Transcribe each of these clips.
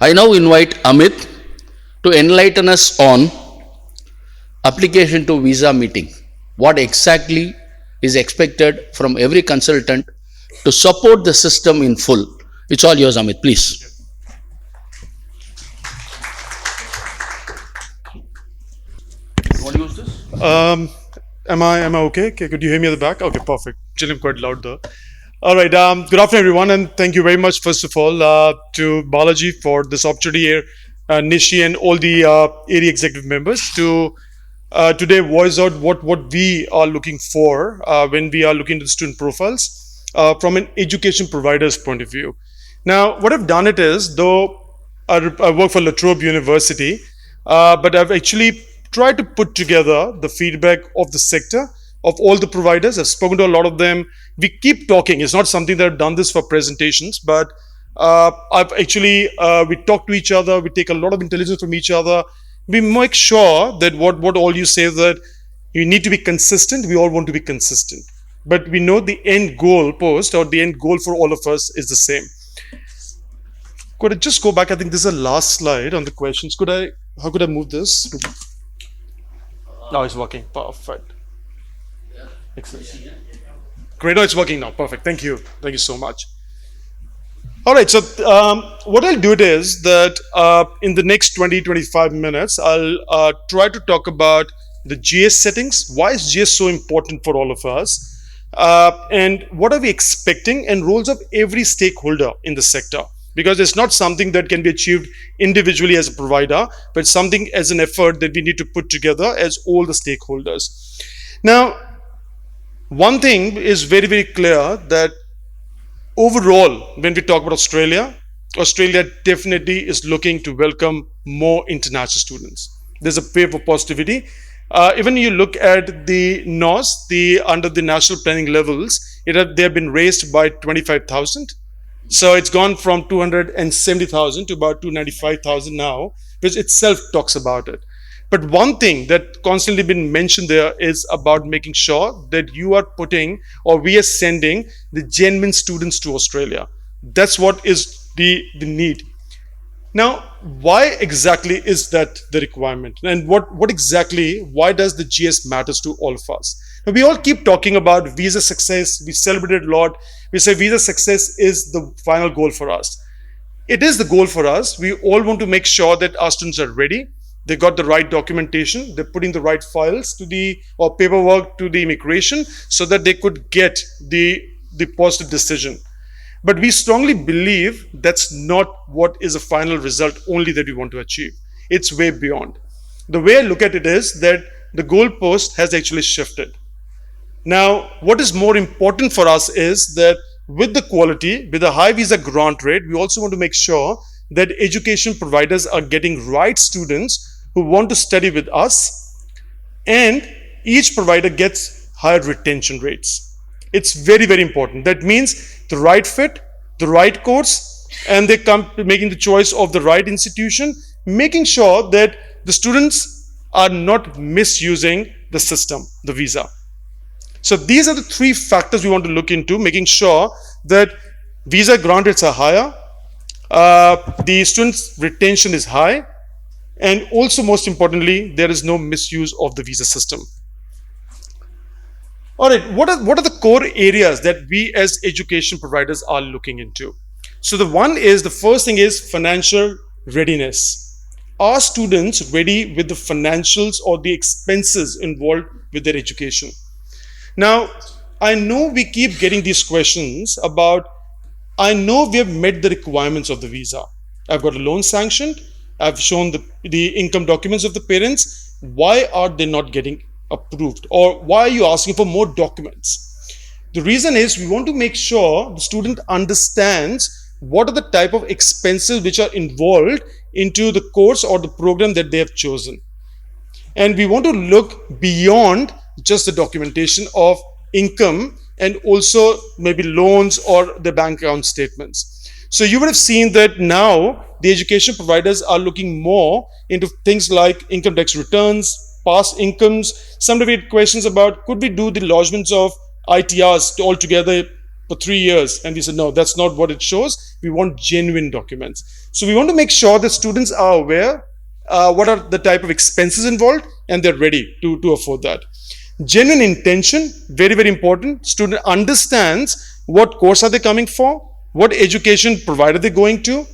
I now invite Amit to enlighten us on application to visa meeting. What exactly is expected from every consultant to support the system in full? It's all yours, Amit, please. You want to use this? Am I okay? Okay, could you hear me at the back? Okay, perfect. Chilling quite loud though. All right. Good afternoon, everyone, and thank you very much, first of all, to Balaji for this opportunity here, Nishi, and all the AAERI executive members to today voice out what we are looking for when we are looking at the student profiles from an education provider's point of view. Now, what I've done it is, though I work for Latrobe University, but I've actually tried to put together the feedback of the sector, of all the providers. I've spoken to a lot of them. We keep talking. It's not something that I've done this for presentations, but I've actually, we talk to each other. We take a lot of intelligence from each other. We make sure that what all you say, that you need to be consistent. We all want to be consistent. But we know the end goal post or the end goal for all of us is the same. Could I just go back? I think this is the last slide on the questions. How could I move this? Now it's working. Perfect. Excellent. Great. Now it's working now. Perfect. Thank you. Thank you so much. All right. So what I'll do it is that in the next 20-25 minutes, I'll try to talk about the GS settings. Why is GS so important for all of us? And what are we expecting, and roles of every stakeholder in the sector? Because it's not something that can be achieved individually as a provider, but it's something as an effort that we need to put together as all the stakeholders. Now, one thing is very, very clear, that overall, when we talk about Australia definitely is looking to welcome more international students. There's a wave of positivity. Even you look at the NOS, under the national planning levels, they have been raised by 25,000. So it's gone from 270,000 to about 295,000 now, which itself talks about it. But one thing that constantly been mentioned there is about making sure that you are putting, or we are sending, the genuine students to Australia. That's what is the need. Now, why exactly is that the requirement? And why does the GS matters to all of us? Now, we all keep talking about visa success. We celebrate it a lot. We say visa success is the final goal for us. It is the goal for us. We all want to make sure that our students are ready. They got the right documentation. They're putting the right files or paperwork to the immigration so that they could get the positive decision. But we strongly believe that's not what is a final result only that we want to achieve. It's way beyond. The way I look at it is that the goalpost has actually shifted. Now, what is more important for us is that with the quality, with a high visa grant rate, we also want to make sure that education providers are getting right students who want to study with us, and each provider gets higher retention rates. It's very, very important. That means the right fit, the right course, and they come to making the choice of the right institution, making sure that the students are not misusing the system, the visa. So these are the three factors we want to look into, making sure that visa grant rates are higher, the students' retention is high, and also most importantly, there is no misuse of the visa system. All right, what are the core areas that we as education providers are looking into? So the first thing is financial readiness. Are students ready with the financials or the expenses involved with their education? Now, I know we keep getting these questions about, I know we have met the requirements of the visa. I've got a loan sanctioned. I've shown the income documents of the parents. Why are they not getting approved? Or why are you asking for more documents? The reason is we want to make sure the student understands what are the type of expenses which are involved into the course or the program that they have chosen. And we want to look beyond just the documentation of income and also maybe loans or the bank account statements. So you would have seen that now the education providers are looking more into things like income tax returns, past incomes. Some of it questions about, could we do the lodgements of ITRs altogether for 3 years. And we said, no, that's not what it shows. We want genuine documents. So we want to make sure that students are aware what are the type of expenses involved and they're ready to afford that. Genuine intention, very, very important. Student understands what course are they coming for, what education provider they're going to,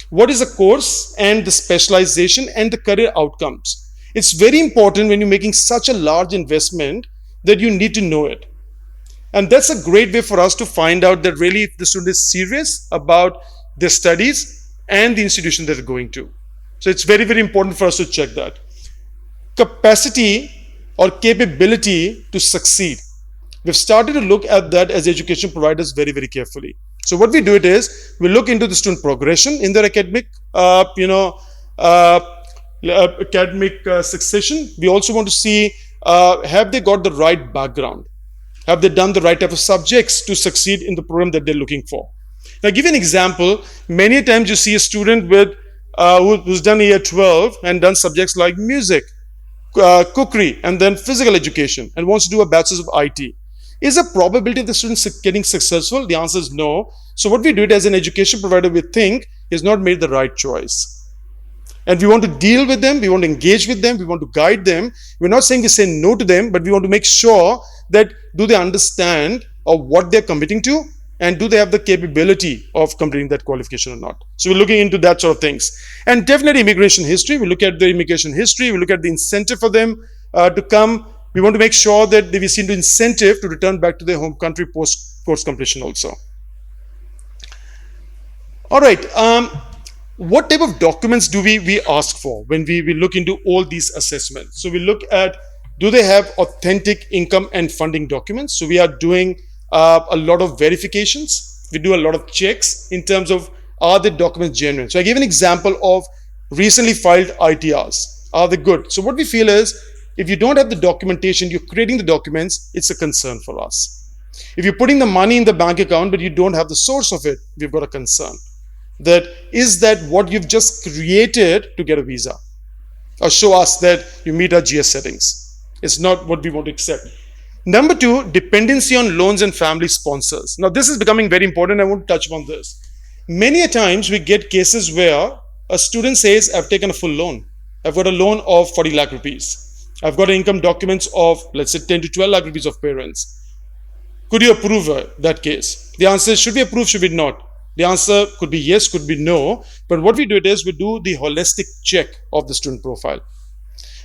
what is the course and the specialization and the career outcomes. It's very important when you're making such a large investment that you need to know it. And that's a great way for us to find out that really if the student is serious about their studies and the institution that they're going to. So it's very, very important for us to check that. Capacity or capability to succeed. We've started to look at that as education providers very, very carefully. So what we do it is we look into the student progression in their academic, academic succession. We also want to see have they got the right background? Have they done the right type of subjects to succeed in the program that they're looking for? Now, I'll give you an example. Many times you see a student with who's done year 12 and done subjects like music, cookery, and then physical education, and wants to do a bachelor's of IT. Is the probability of the student getting successful? The answer is no. So what we do it as an education provider, we think is not made the right choice. And we want to deal with them, we want to engage with them, we want to guide them. We're not saying we say no to them, but we want to make sure that do they understand of what they're committing to, and do they have the capability of completing that qualification or not. So we're looking into that sort of things. And definitely immigration history, we look at the immigration history, we look at the incentive for them to come. We want to make sure that we see the incentive to return back to their home country post course completion also. All right. What type of documents do we ask for when we look into all these assessments? So we look at, do they have authentic income and funding documents? So we are doing a lot of verifications. We do a lot of checks in terms of, are the documents genuine? So I gave an example of recently filed ITRs. Are they good? So what we feel is, if you don't have the documentation, you're creating the documents, it's a concern for us. If you're putting the money in the bank account, but you don't have the source of it, we've got a concern. That is that what you've just created to get a visa, or show us that you meet our GS settings. It's not what we want to accept. Number two, dependency on loans and family sponsors. Now this is becoming very important. I want to touch upon this. Many a times we get cases where a student says, I've taken a full loan. I've got a loan of 40 lakh rupees. I've got income documents of, let's say, 10 to 12 lakh rupees of parents. Could you approve that case? The answer is, should we approve, should we not? The answer could be yes, could be no. But what we do it is, we do the holistic check of the student profile.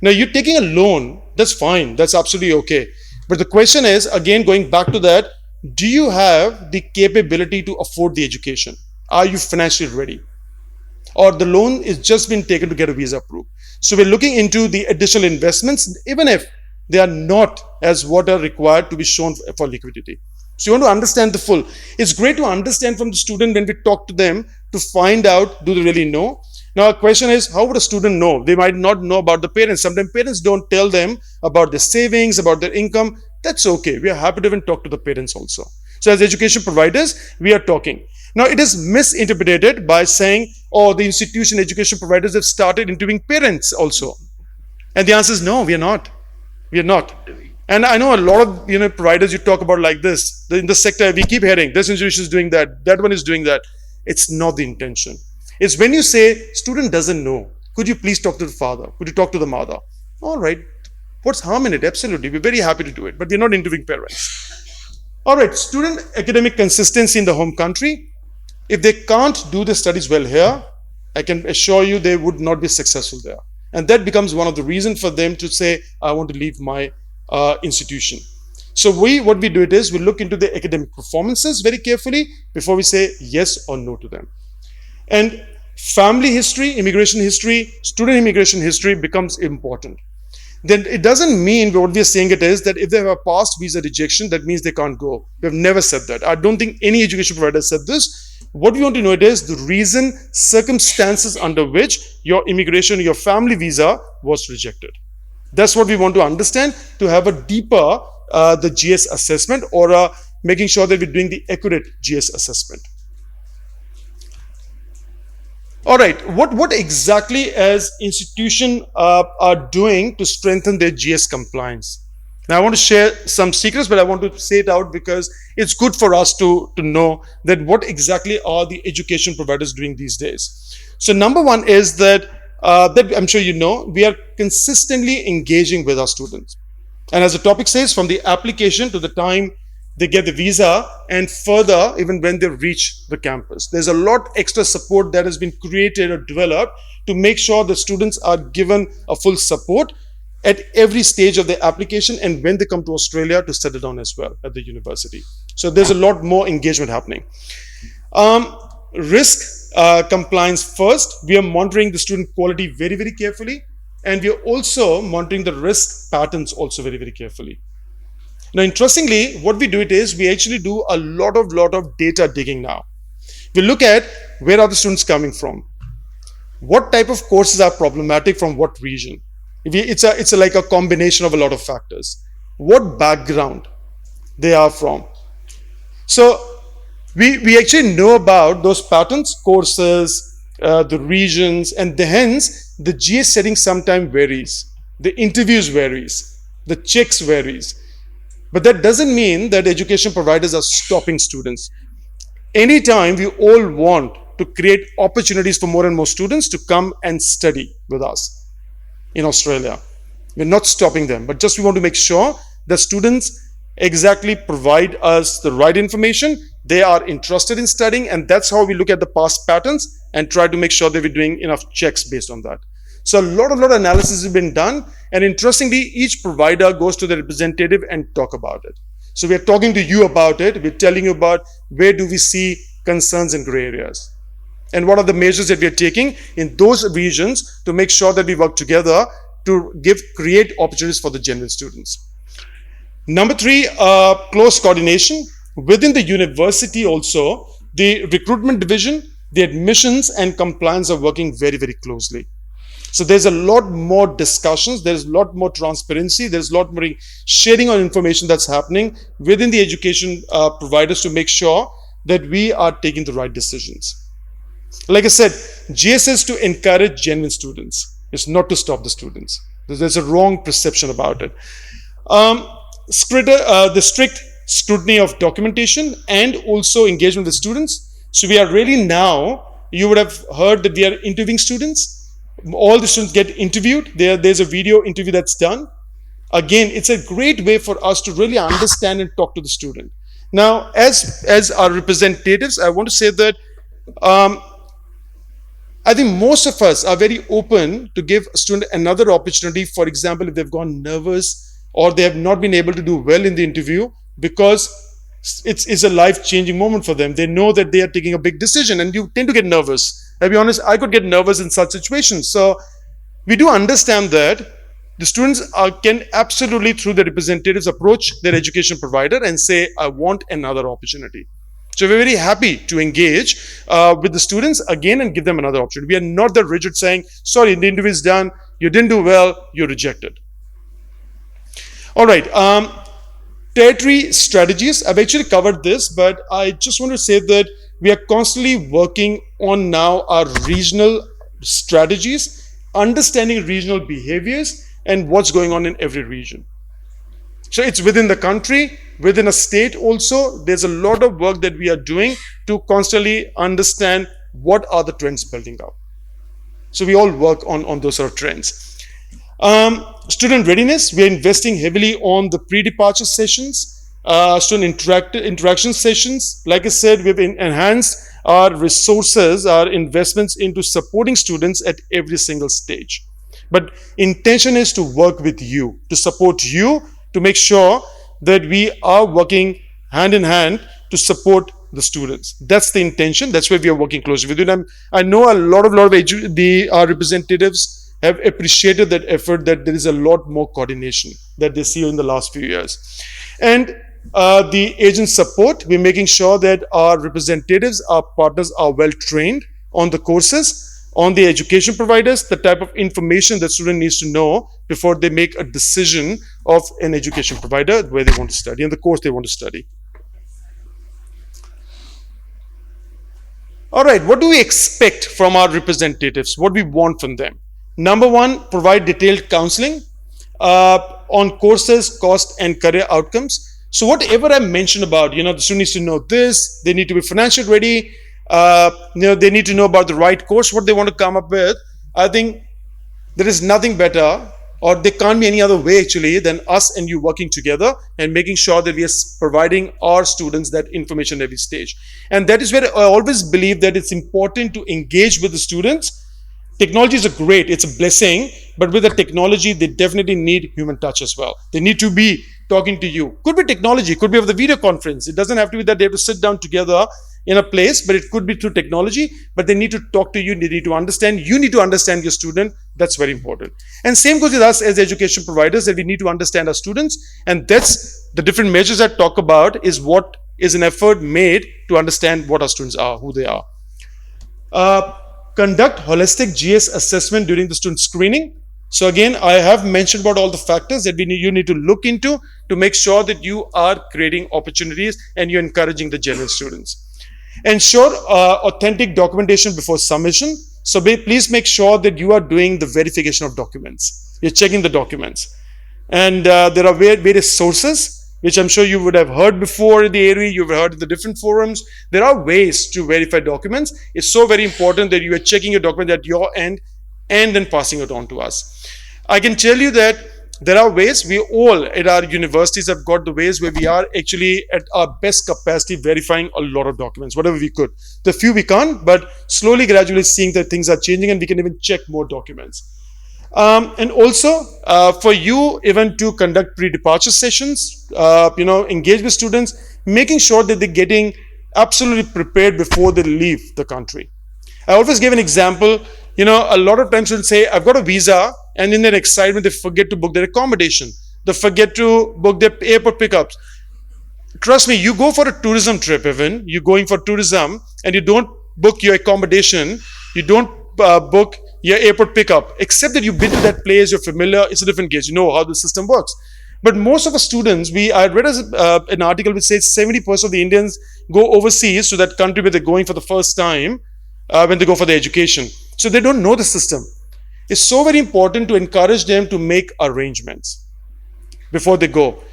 Now, you're taking a loan, that's fine, that's absolutely okay. But the question is, again, going back to that, do you have the capability to afford the education? Are you financially ready? Or the loan is just been taken to get a visa approved. So we're looking into the additional investments, even if they are not as what are required to be shown for liquidity. So you want to understand the full. It's great to understand from the student when we talk to them to find out, do they really know? Now, a question is, how would a student know? They might not know about the parents. Sometimes parents don't tell them about their savings, about their income. That's okay. We are happy to even talk to the parents also. So as education providers, we are talking. Now, it is misinterpreted by saying, oh, the institution education providers have started interviewing parents also. And the answer is no, we are not. We are not. And I know a lot of providers you talk about like this. In the sector, we keep hearing, this institution is doing that, that one is doing that. It's not the intention. It's when you say, student doesn't know, could you please talk to the father? Could you talk to the mother? All right. What's harm in it? Absolutely. We're very happy to do it, but we're not interviewing parents. All right. Student academic consistency in the home country. If they can't do the studies well here, I can assure you they would not be successful there. And that becomes one of the reasons for them to say, I want to leave my institution. So what we do it is, we look into the academic performances very carefully before we say yes or no to them. And family history, immigration history, student immigration history becomes important. Then it doesn't mean what we are saying it is that if they have a past visa rejection, that means they can't go. We have never said that. I don't think any education provider said this. What we want to know it is the reason, circumstances under which your immigration, your family visa was rejected. That's what we want to understand to have a deeper the GS assessment, or making sure that we're doing the accurate GS assessment. All right, what exactly as institution are doing to strengthen their GS compliance? Now, I want to share some secrets, but I want to say it out because it's good for us to know that what exactly are the education providers doing these days. So, number one is that I'm sure you know, we are consistently engaging with our students. And as the topic says, from the application to the time they get the visa and further, even when they reach the campus, there's a lot extra support that has been created or developed to make sure the students are given a full support at every stage of their application and when they come to Australia to settle down as well at the university. So there's a lot more engagement happening. Risk compliance first. We are monitoring the student quality very, very carefully. And we are also monitoring the risk patterns also very, very carefully. Now, interestingly, what we do it is we actually do a lot of data digging now. We look at where are the students coming from, what type of courses are problematic from what region. It's like a combination of a lot of factors. What background they are from. So we actually know about those patterns, courses, the regions, and hence the GS setting sometimes varies. The interviews varies. The checks varies. But that doesn't mean that education providers are stopping students. Anytime we all want to create opportunities for more and more students to come and study with us in Australia. We're not stopping them, but just we want to make sure that students exactly provide us the right information. They are interested in studying, and that's how we look at the past patterns and try to make sure that we're doing enough checks based on that. So a lot of analysis has been done, and interestingly, each provider goes to the representative and talk about it. So we are talking to you about it. We're telling you about where do we see concerns and gray areas, and what are the measures that we are taking in those regions to make sure that we work together to create opportunities for the genuine students. Number three, close coordination within the university. Also, the recruitment division, the admissions and compliance are working very, very closely. So there's a lot more discussions, there's a lot more transparency, there's a lot more sharing on information that's happening within the education providers to make sure that we are taking the right decisions. Like I said, GS is to encourage genuine students. It's not to stop the students. There's a wrong perception about it. The strict scrutiny of documentation and also engagement with students. So we are really now, you would have heard that we are interviewing students. All the students get interviewed. There's a video interview that's done. Again, it's a great way for us to really understand and talk to the student. Now, as our representatives, I want to say that I think most of us are very open to give a student another opportunity. For example, if they've gone nervous or they have not been able to do well in the interview because it's a life-changing moment for them. They know that they are taking a big decision and you tend to get nervous. I'll be honest, I could get nervous in such situations. So we do understand that the students can absolutely, through the representatives, approach their education provider and say, I want another opportunity. So we're very happy to engage with the students again and give them another opportunity. We are not that rigid saying, sorry, the interview is done, you didn't do well, you're rejected. All right, territory strategies. I've actually covered this, but I just want to say that we are constantly working on now our regional strategies, understanding regional behaviors and what's going on in every region. So it's within the country, within a state also, there's a lot of work that we are doing to constantly understand what are the trends building up. So we all work on those sort of trends. Student readiness, we are investing heavily on the pre-departure sessions, student interaction sessions. Like I said, we've enhanced our resources, our investments into supporting students at every single stage. But intention is to work with you, to support you, to make sure that we are working hand in hand to support the students. That's the intention. That's why we are working closely with you. And I know a lot of our representatives have appreciated that effort, that there is a lot more coordination that they see in the last few years. And the agent support, we're making sure that our representatives, our partners are well trained on the courses, on the education providers, the type of information that student needs to know before they make a decision of an education provider where they want to study and the course they want to study. All right, what do we expect from our representatives? What we want from them? Number one, provide detailed counseling. on courses, cost, and career outcomes. So whatever I mentioned about, the student needs to know this, they need to be financially ready, they need to know about the right course, what they want to come up with. I think there is nothing better, or there can't be any other way actually than us and you working together and making sure that we are providing our students that information at every stage. And that is where I always believe that it's important to engage with the students. Technology is great, it's a blessing, but with the technology, they definitely need human touch as well. They need to be talking to you. Could be technology, could be over the video conference. It doesn't have to be that they have to sit down together in a place, but it could be through technology, but they need to talk to you, they need to understand, you need to understand your student. That's very important. And same goes with us as education providers, that we need to understand our students, and that's the different measures I talk about is what is an effort made to understand what our students are, who they are. Conduct holistic GS assessment during the student screening. So again, I have mentioned about all the factors that you need to look into to make sure that you are creating opportunities and you're encouraging the genuine students. Ensure authentic documentation before submission. So please make sure that you are doing the verification of documents. You're checking the documents. And there are various sources, which I'm sure you would have heard before in the AAERI, you've heard in the different forums. There are ways to verify documents. It's so very important that you are checking your document at your end and then passing it on to us. I can tell you that there are ways, we all at our universities have got the ways where we are actually at our best capacity verifying a lot of documents, whatever we could. The few we can't, but slowly, gradually seeing that things are changing and we can even check more documents. And also for you even to conduct pre-departure sessions, engage with students, making sure that they're getting absolutely prepared before they leave the country. I always give an example. A lot of times students say, I've got a visa, and in their excitement, they forget to book their accommodation. They forget to book their airport pickups. Trust me, you go for a tourism trip even, you're going for tourism, and you don't book your accommodation, you don't book your airport pickup, except that you've been to that place, you're familiar, it's a different case, you know how the system works. But most of the students, I read an article which says 70% of the Indians go overseas to that country where they're going for the first time when they go for their education. So they don't know the system. It's so very important to encourage them to make arrangements before they go.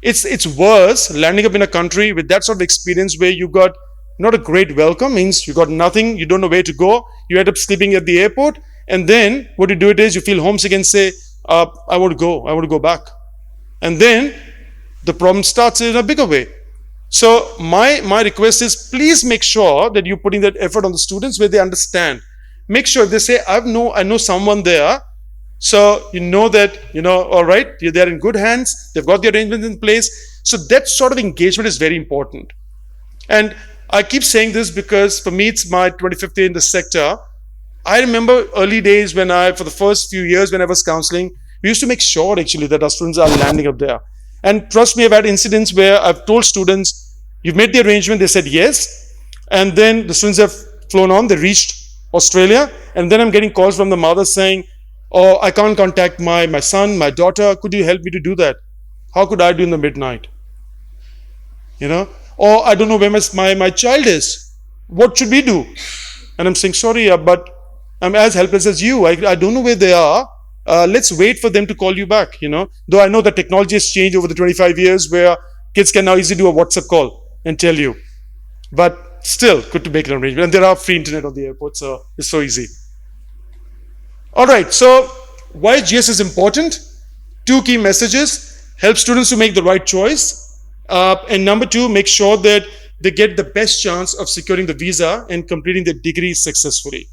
It's worse landing up in a country with that sort of experience where you got not a great welcome, means you got nothing, you don't know where to go, you end up sleeping at the airport, and then what you do it is you feel homesick and say, I want to go back. And then the problem starts in a bigger way. So my request is, please make sure that you're putting that effort on the students where they understand. Make sure they say, I know someone there, so you know that, all right, they're in good hands, they've got the arrangements in place. So that sort of engagement is very important. And I keep saying this because for me, it's my 25th year in the sector. I remember early days for the first few years when I was counseling, we used to make sure actually that our students are landing up there. And trust me, I've had incidents where I've told students, you've made the arrangement, they said yes. And then the students have flown on, they reached Australia. And then I'm getting calls from the mother saying, oh, I can't contact my son, my daughter. Could you help me to do that? How could I do in the midnight? Or I don't know where my child is. What should we do? And I'm saying, sorry, but I'm as helpless as you. I don't know where they are. Let's wait for them to call you back, Though I know that technology has changed over the 25 years where kids can now easily do a WhatsApp call and tell you. But still, good to make an arrangement. And there are free internet on the airport, so it's so easy. All right, so why GS is important? 2 key messages. Help students to make the right choice. And number 2, make sure that they get the best chance of securing the visa and completing their degree successfully.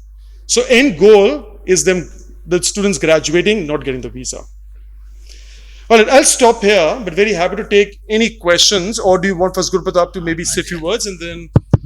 So end goal is the students graduating, not getting the visa. All right, I'll stop here, but very happy to take any questions. Or do you want first Guru Pratap to maybe say a few words and then